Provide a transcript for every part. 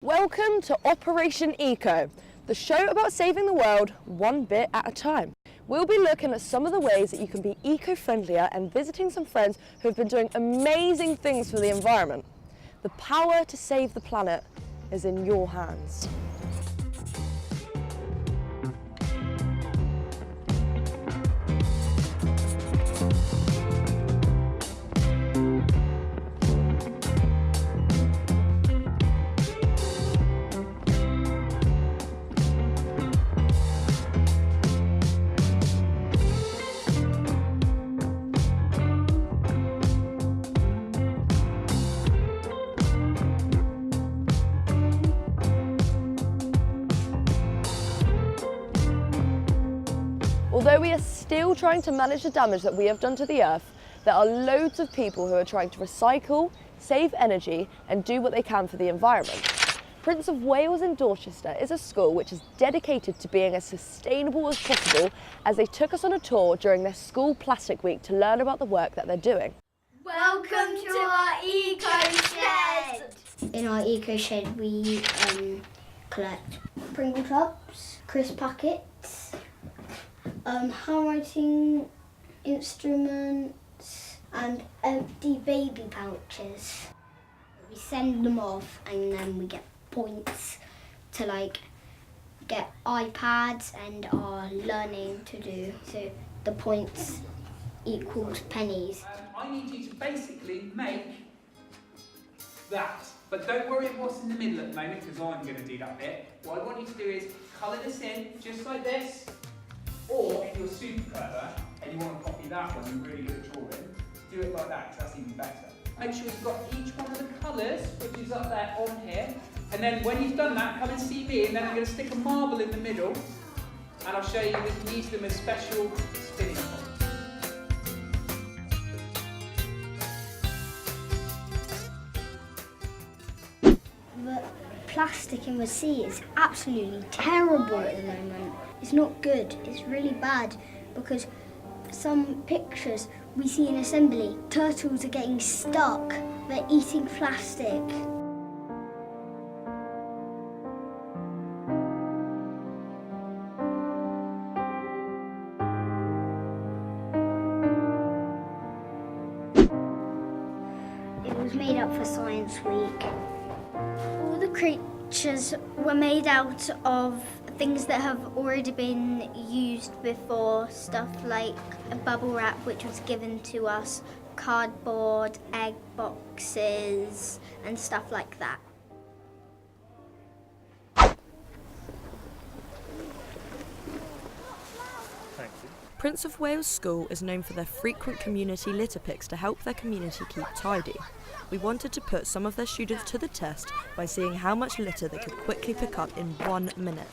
Welcome to Operation Eco, the show about saving the world one bit at a time. We'll be looking at some of the ways that you can be eco-friendlier and visiting some friends who have been doing amazing things for the environment. The power to save the planet is in your hands. Although we are still trying to manage the damage that we have done to the earth, there are loads of people who are trying to recycle, save energy and do what they can for the environment. Prince of Wales in Dorchester is a school which is dedicated to being as sustainable as possible, as they took us on a tour during their school plastic week to learn about the work that they're doing. Welcome to our Eco Shed! In our Eco Shed we collect Pringle tubs, crisp packets, handwriting instruments and empty baby pouches. We send them off and then we get points to get iPads and our learning to do. So the points equals pennies. I need you to basically make that. But don't worry what's in the middle at the moment because I'm going to do that bit. What I want you to do is colour this in just like this. Or if you're super clever and you want to copy that one, you're really good at drawing, do it like that because that's even better. Make sure you've got each one of the colours, which is up there on here. And then when you've done that, come and see me, and then I'm going to stick a marble in the middle and I'll show you we can use them as special spinning points. The plastic in the sea is absolutely terrible at the moment. It's not good, it's really bad because some pictures we see in assembly, turtles are getting stuck, they're eating plastic. It was made up for Science Week. All the creatures were made out of things that have already been used before, stuff like a bubble wrap which was given to us, cardboard, egg boxes and stuff like that. Prince of Wales School is known for their frequent community litter picks to help their community keep tidy. We wanted to put some of their students to the test by seeing how much litter they could quickly pick up in 1 minute.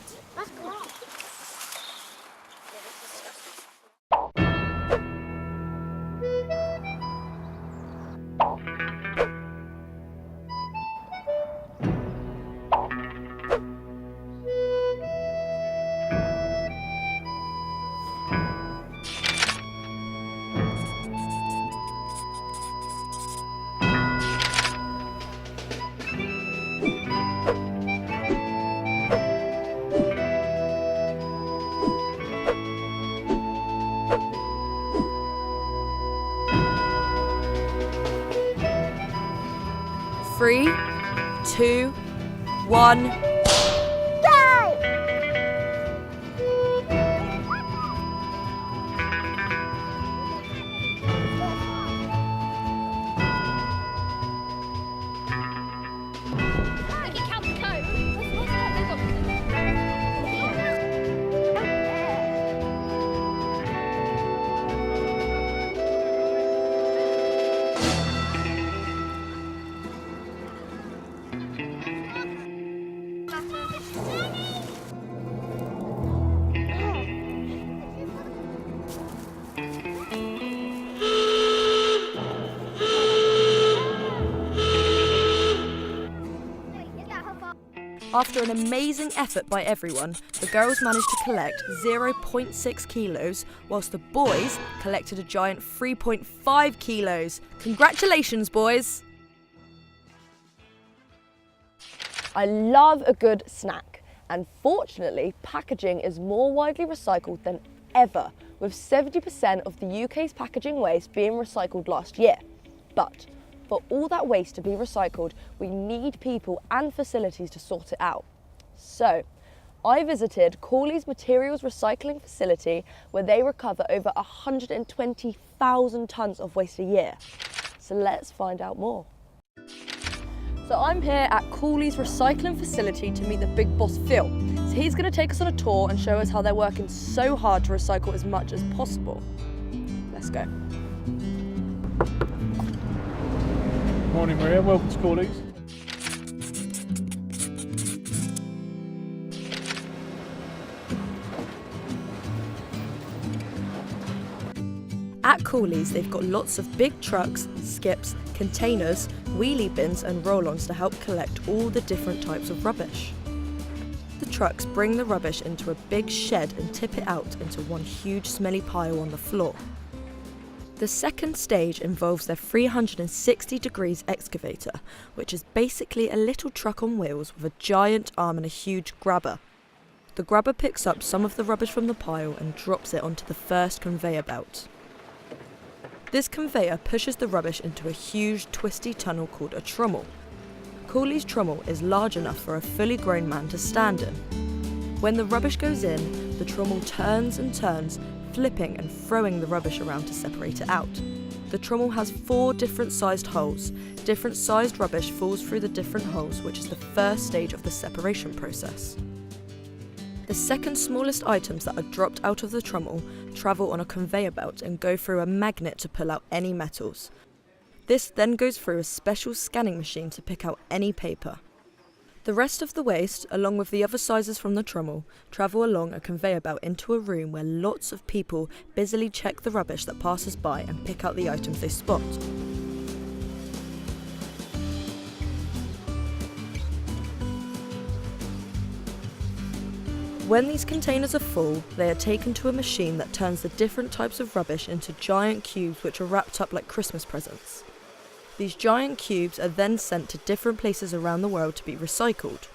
Three, 2, 1. After an amazing effort by everyone, the girls managed to collect 0.6 kilos, whilst the boys collected a giant 3.5 kilos. Congratulations, boys! I love a good snack, and fortunately, packaging is more widely recycled than ever, with 70% of the UK's packaging waste being recycled last year. But for all that waste to be recycled, we need people and facilities to sort it out. So, I visited Corley's materials recycling facility, where they recover over 120,000 tonnes of waste a year. So let's find out more. So I'm here at Corley's recycling facility to meet the big boss Phil. So he's going to take us on a tour and show us how they're working so hard to recycle as much as possible. Let's go. Morning Maria, welcome to Corley's. At Corley's, they've got lots of big trucks, skips, containers, wheelie bins and roll-ons to help collect all the different types of rubbish. The trucks bring the rubbish into a big shed and tip it out into one huge smelly pile on the floor. The second stage involves their 360 degrees excavator, which is basically a little truck on wheels with a giant arm and a huge grabber. The grabber picks up some of the rubbish from the pile and drops it onto the first conveyor belt. This conveyor pushes the rubbish into a huge twisty tunnel called a trommel. Corley's trommel is large enough for a fully grown man to stand in. When the rubbish goes in, the trommel turns and turns, flipping and throwing the rubbish around to separate it out. The trommel has 4 different sized holes. Different sized rubbish falls through the different holes, which is the first stage of the separation process. The second smallest items that are dropped out of the trommel travel on a conveyor belt and go through a magnet to pull out any metals. This then goes through a special scanning machine to pick out any paper. The rest of the waste, along with the other sizes from the trommel, travel along a conveyor belt into a room where lots of people busily check the rubbish that passes by and pick out the items they spot. When these containers are full, they are taken to a machine that turns the different types of rubbish into giant cubes which are wrapped up like Christmas presents. These giant cubes are then sent to different places around the world to be recycled.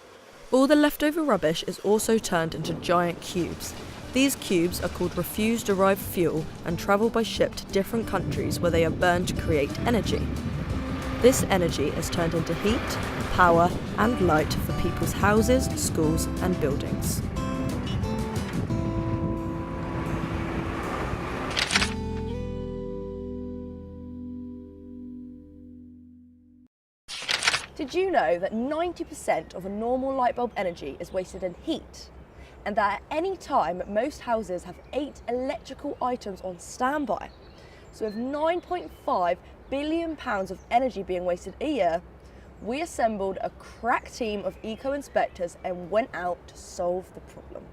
All the leftover rubbish is also turned into giant cubes. These cubes are called refuse-derived fuel and travel by ship to different countries where they are burned to create energy. This energy is turned into heat, power and light for people's houses, schools and buildings. Did you know that 90% of a normal light bulb energy is wasted in heat? And that at any time, most houses have 8 electrical items on standby. So with £9.5 billion of energy being wasted a year, we assembled a crack team of eco-inspectors and went out to solve the problem.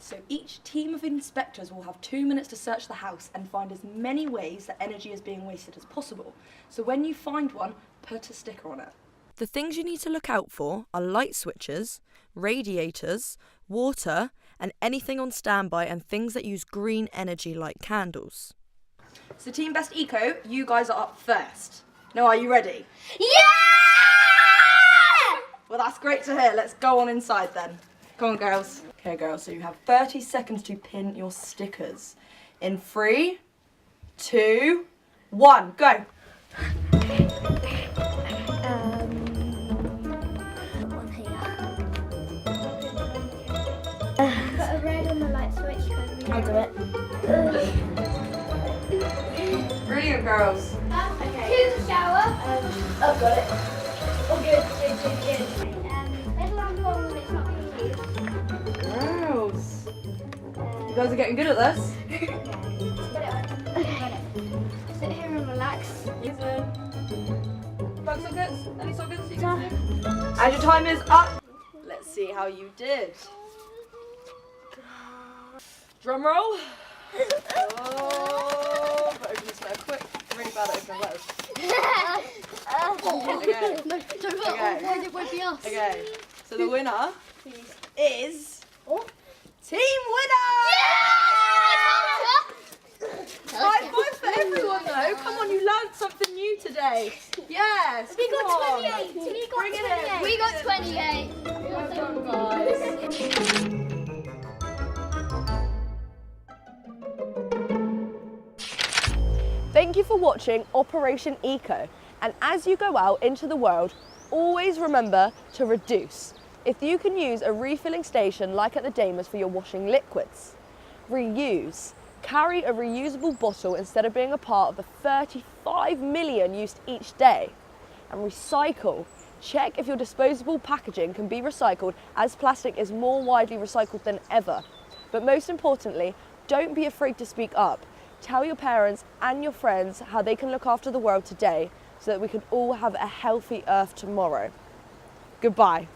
So each team of inspectors will have 2 minutes to search the house and find as many ways that energy is being wasted as possible. So when you find one, put a sticker on it. The things you need to look out for are light switches, radiators, water, and anything on standby and things that use green energy like candles. So Team Best Eco, you guys are up first. Now are you ready? Yeah! Well, that's great to hear. Let's go on inside then. Come on, girls. Okay, girls, so you have 30 seconds to pin your stickers. In 3, 2, 1, go. One here. Put a red on the light switch. I'll do it. Brilliant, girls. Okay. Here's the shower. I've got it. Oh, good. Little under one when it's not being used. Girls. You guys are getting good at this. Put it on. Okay. Sit here and relax. Plug sockets? Any sockets you can do? And your time is up. Let's see how you did. Drum roll. Oh, but open this better quick. really bad at opening letters. Okay. No, don't put Okay. it won't be us. Okay, so the winner is Team Winner! High five for everyone though. Come on, you learned something new today. Yes. We come got on. 28. We got Bring it in. 28. We got 28. Well done, guys. Thank you for watching Operation Eco. And as you go out into the world, always remember to reduce. If you can use a refilling station like at the Damas for your washing liquids. Reuse. Carry a reusable bottle instead of being a part of the 35 million used each day. And recycle. Check if your disposable packaging can be recycled, as plastic is more widely recycled than ever. But most importantly, don't be afraid to speak up. Tell your parents and your friends how they can look after the world today so that we can all have a healthy earth tomorrow. Goodbye.